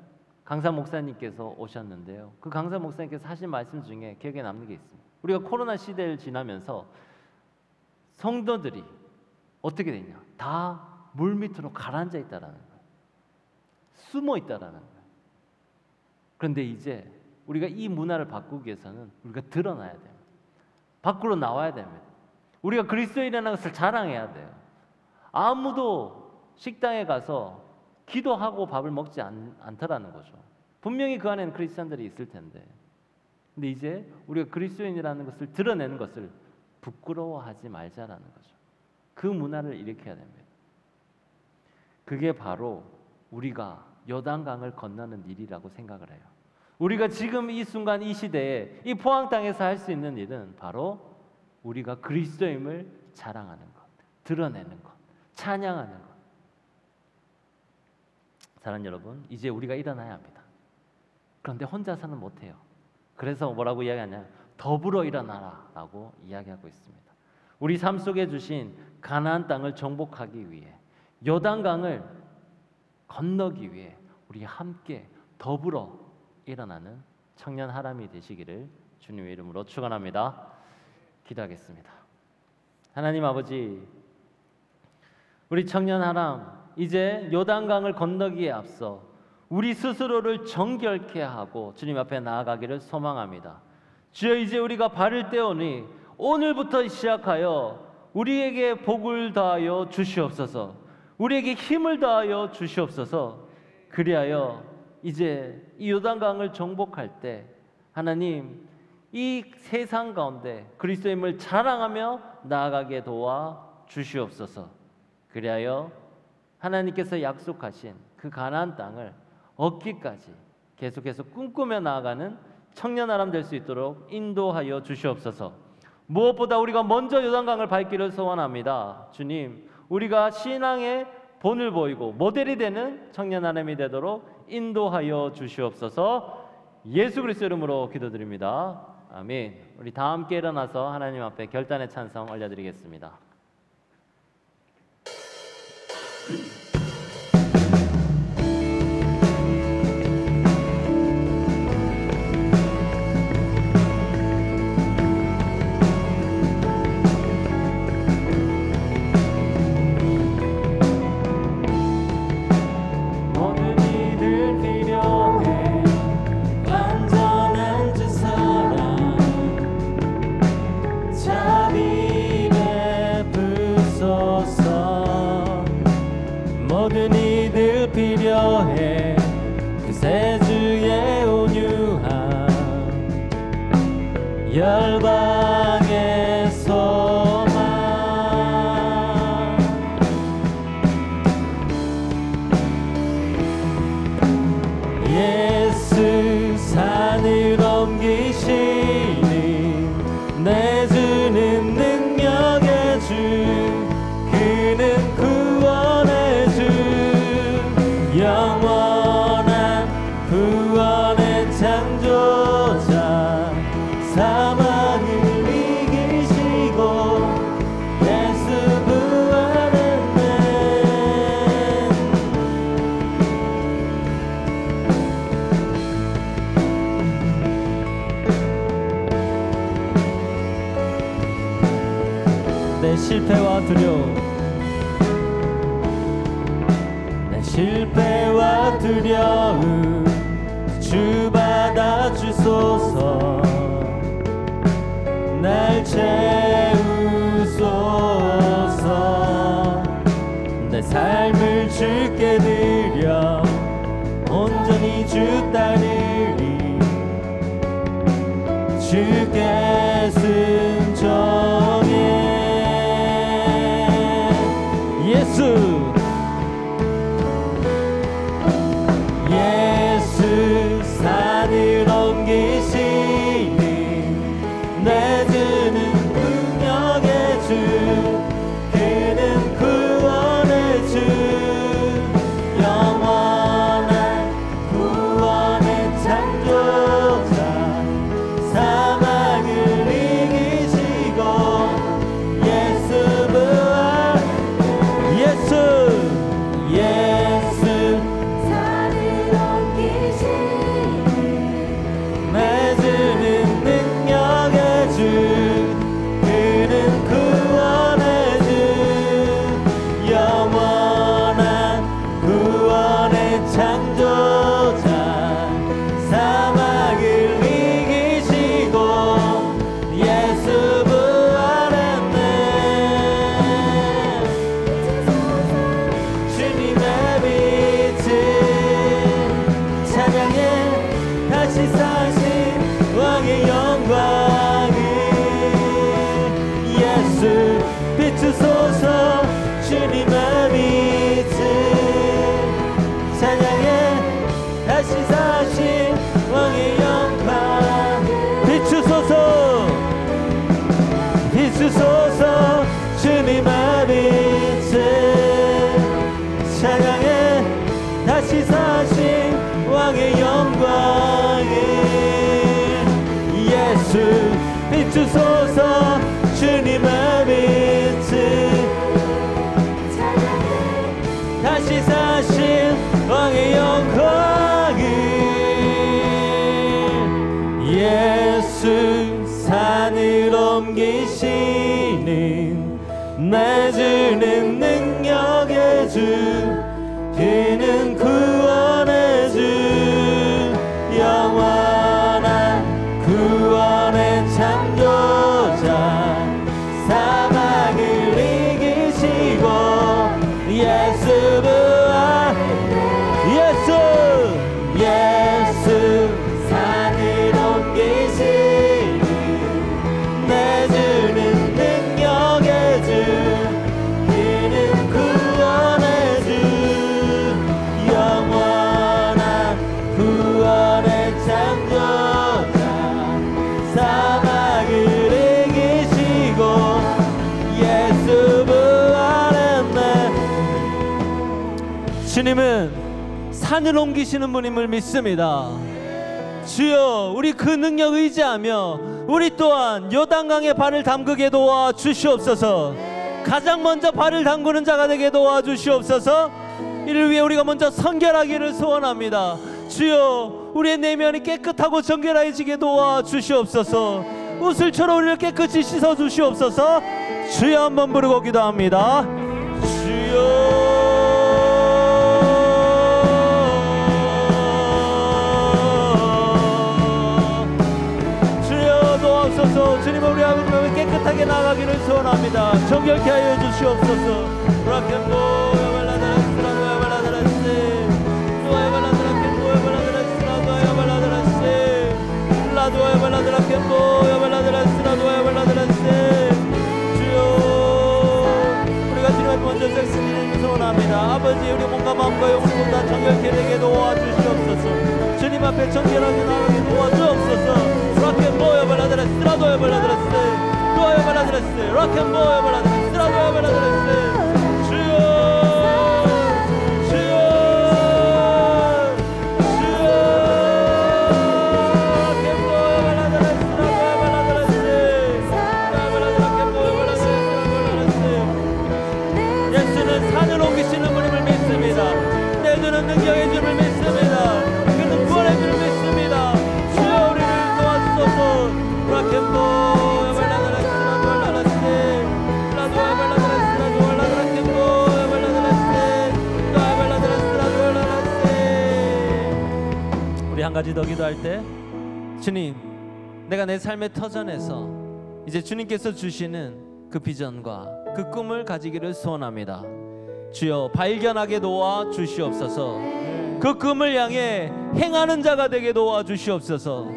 강사 목사님께서 오셨는데요. 그 강사 목사님께서 하신 말씀 중에 기억에 남는 게 있습니다. 우리가 코로나 시대를 지나면서 성도들이 어떻게 되냐? 다 물밑으로 가라앉아 있다라는 거예요. 숨어 있다라는 거예요. 그런데 이제 우리가 이 문화를 바꾸기 위해서는 우리가 드러나야 됩니다. 밖으로 나와야 됩니다. 우리가 그리스도인이라는 것을 자랑해야 돼요. 아무도 식당에 가서 기도하고 밥을 먹지 않더라는 거죠. 분명히 그 안에는 크리스찬들이 있을 텐데, 근데 이제 우리가 그리스도인이라는 것을 드러내는 것을 부끄러워하지 말자라는 거죠. 그 문화를 일으켜야 됩니다. 그게 바로 우리가 요단강을 건너는 일이라고 생각을 해요. 우리가 지금 이 순간 이 시대에 이 포항 땅에서 할 수 있는 일은 바로 우리가 그리스도임을 자랑하는 것, 드러내는 것, 찬양하는 것. 사랑하는 여러분, 이제 우리가 일어나야 합니다. 그런데 혼자서는 못해요. 그래서 뭐라고 이야기하냐? 더불어 일어나라 라고 이야기하고 있습니다. 우리 삶 속에 주신 가나안 땅을 정복하기 위해, 요단강을 건너기 위해 우리 함께 더불어 일어나는 청년 하람이 되시기를 주님의 이름으로 축원합니다. 기도하겠습니다. 하나님 아버지, 우리 청년 하람 이제 요단강을 건너기에 앞서 우리 스스로를 정결케 하고 주님 앞에 나아가기를 소망합니다. 주여, 이제 우리가 발을 떼오니 오늘부터 시작하여 우리에게 복을 다하여 주시옵소서. 우리에게 힘을 다하여 주시옵소서. 그리하여 이제 이 요단강을 정복할 때 하나님, 이 세상 가운데 그리스도임을 자랑하며 나아가게 도와 주시옵소서. 그리하여 하나님께서 약속하신 그 가나안 땅을 얻기까지 계속해서 꿈꾸며 나아가는 청년 사람 될 수 있도록 인도하여 주시옵소서. 무엇보다 우리가 먼저 요단강을 밟기를 소원합니다. 주님, 우리가 신앙의 본을 보이고 모델이 되는 청년 사람이 되도록 인도하여 주시옵소서. 예수 그리스도 이름으로 기도드립니다. 아멘. 우리 다 함께 일어나서 하나님 앞에 결단의 찬송 올려드리겠습니다. 열방의 소망, 예수 산을 옮기시니 내주는 능력의 주, 그는 구원의 주, 영원한 구원의 창조자, 사망을 이기시고 예수 부활했네. 내 실패와 두려움, 내 실패와 두려움 주 비추소서 날 채우소서 내 삶을 주께 드려 온전히 주 따르리 주께 순종해 예수 산을 옮기시니 내주는 능력의 주 그는 구원의 주 영원한 구원의 창조자 사망을 이기시고 예수 부활 예수 비추소서 주님의 빛을 찬양해 다시 사신 왕의 영광 비추소서 비추소서 주님의 빛을 찬양해 다시 사신 왕의 영광을 예수 비추소서 주님의 빛을 다시 사신 왕의 영광을 예수 산을 옮기시는 내주는 능력의 주 그는 구원의 주 영원한 구원의 창조자 사망을 이기시고 예수 부활 예수 산을 옮기시니 내주는 능력의 주 그는 구원의 주 영원한 구원의 창조자 사망을 이기시고 예수 부활했네 주님은 산을 옮기시는 분임을 믿습니다. 주여 우리 그 능력 의지하며 우리 또한 요단강에 발을 담그게 도와주시옵소서. 가장 먼저 발을 담그는 자가 되게 도와주시옵소서. 이를 위해 우리가 먼저 선결하기를 소원합니다. 주여 우리의 내면이 깨끗하고 정결해지게 도와주시옵소서. 우슬처럼 우리를 깨끗이 씻어주시옵소서. 주여 한번 부르고 기도합니다. 주여 도와주소서. 주님 우리 하나님을 깨끗하게 나가기를 소원합니다. 정결케 하여 주시옵소서. 주여 우리가 주님의 먼저 섹스를 소원합니다. 아버지 우리 몸과 마음과 영을 보다 정결케 되게 도와주시옵소서. 주님 앞에 정결하게 나가게 도와주옵소서. 락앤보여 발라드레스 라도여 발라드레스 도여 발라드레스 락앤보여 발라드레스 라도여 발라드레스 주여 주여 주여 락앤보여 발라드레스 라도여 발라드레스 락앤보여 발라드레스 예수는 산을 옮기시는 분임을 믿습니다. 내주는 능력의 주를 믿습니다. 그는 구원의 주를 믿습니다. 주여 우리를 도와주소서. 우리 한 가지 더 기도할 때 주님, 내가 내 삶의 터전에서 이제 주님께서 주시는 그 비전과 그 꿈을 가지기를 소원합니다. 주여, 발견하게 도와 주시옵소서. 그 꿈을 향해 행하는 자가 되게 도와 주시옵소서.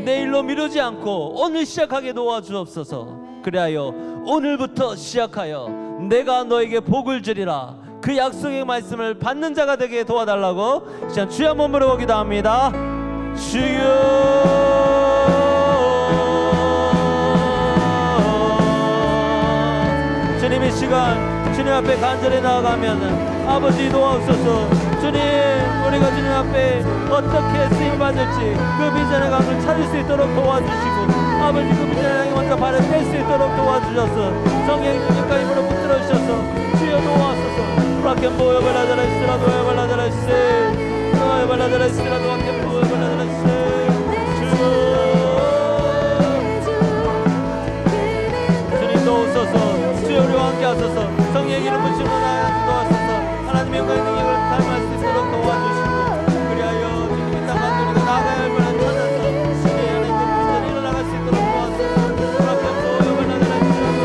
내일로 미루지 않고 오늘 시작하게 도와 주옵소서. 그리하여 오늘부터 시작하여 내가 너에게 복을 주리라, 그 약속의 말씀을 받는 자가 되게 도와달라고 시간 주여 한번 물어보기도 합니다. 주여, 주님 이 시간 주님 앞에 간절히 나아가면 아버지 도와주소서. 주님, 우리가 주님 앞에 어떻게 쓰임받을지 그 비전의 강을 찾을 수 있도록 도와주시고, 아버지 그 비전의 강에 먼저 발을 뗄 수 있도록 도와주셔서 성령 주님과 힘으로 붙들어 주셔서 주여 도와주소서. 라켄보여 발라드라시라도 발라드라시 너의 발라드라시라도 라켄보여 발라드라시 주님 도우소서. 주여 우리와 함께 하소서. 성령의 이름 부시고 나아가게 도와주소서. 하나님의 영광의 능력을 닮을 수 있도록 도와주시고, 그리하여 주님 이 땅과 우리가 나아가야 할 만한 찾아서 주님의 하나님 그 비전이 일어나갈 수 있도록 도와주소서. 라켄보여 발라드라시라도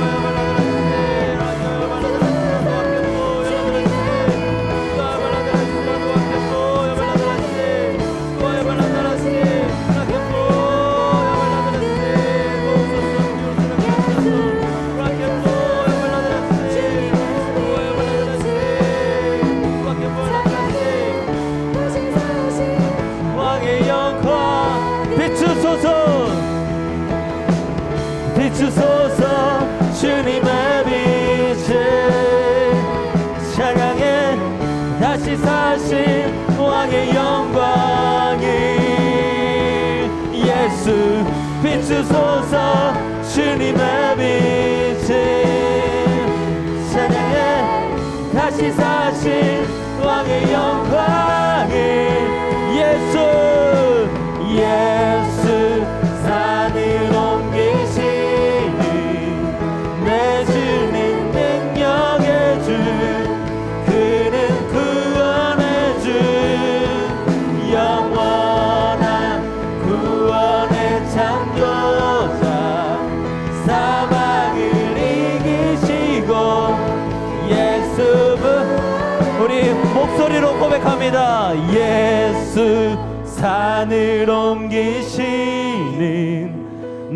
비추소서. 주님의 빛을 찬양해 다시 사신 왕의 영광이 예수 비추소서. 주님의 빛을 찬양해 다시 사신 왕의 영광이 예수 예수 산을 옮기시는 내 주는 능력의 주, 그는 구원의 주, 영원한 구원의 창조자, 사망을 이기시고 예수. 우리 목소리로 고백합니다. 예수 산을 옮기시는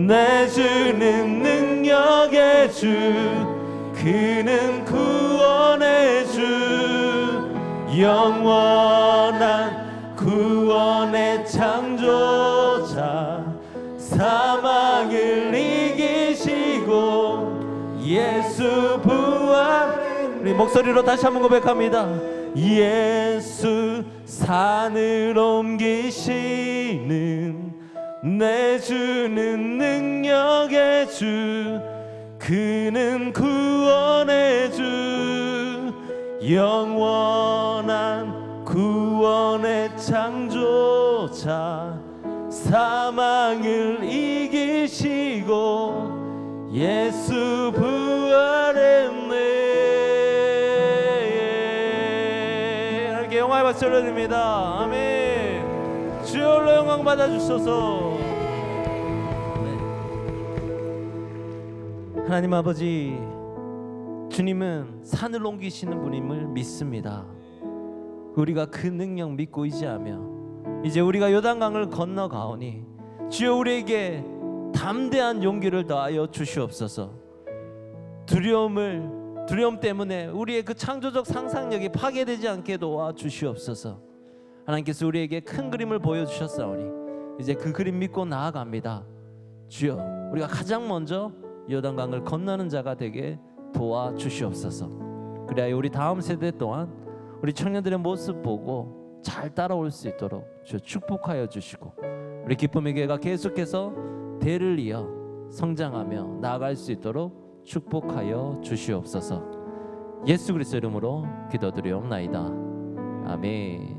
내 주는 능력의 주, 그는 구원의 주, 영원한 구원의 창조자, 사망을 이기시고 예수 부활. 우리 목소리로 다시 한번 고백합니다. 예수 산을 옮기시는 내 주는 능력의 주, 그는 구원의 주, 영원한 구원의 창조자, 사망을 이기시고 예수 부활했네. 하나님께 영광의 박수 올려드립니다. 아멘. 주여 홀로 영광 받아주소서. 하나님 아버지, 주님은 산을 옮기시는 분임을 믿습니다. 우리가 그 능력 믿고 의지하며 이제 우리가 요단강을 건너가오니 주여 우리에게 담대한 용기를 더하여 주시옵소서. 두려움 때문에 우리의 그 창조적 상상력이 파괴되지 않게 도와 주시옵소서. 하나님께서 우리에게 큰 그림을 보여주셨사오니 이제 그 그림 믿고 나아갑니다. 주여, 우리가 가장 먼저 요단강을 건너는 자가 되게 도와주시옵소서. 그래야 우리 다음 세대 또한 우리 청년들의 모습 보고 잘 따라올 수 있도록 주여 축복하여 주시고, 우리 기쁨의 교회가 계속해서 대를 이어 성장하며 나아갈 수 있도록 축복하여 주시옵소서. 예수 그리스도 이름으로 기도드리옵나이다. 아멘.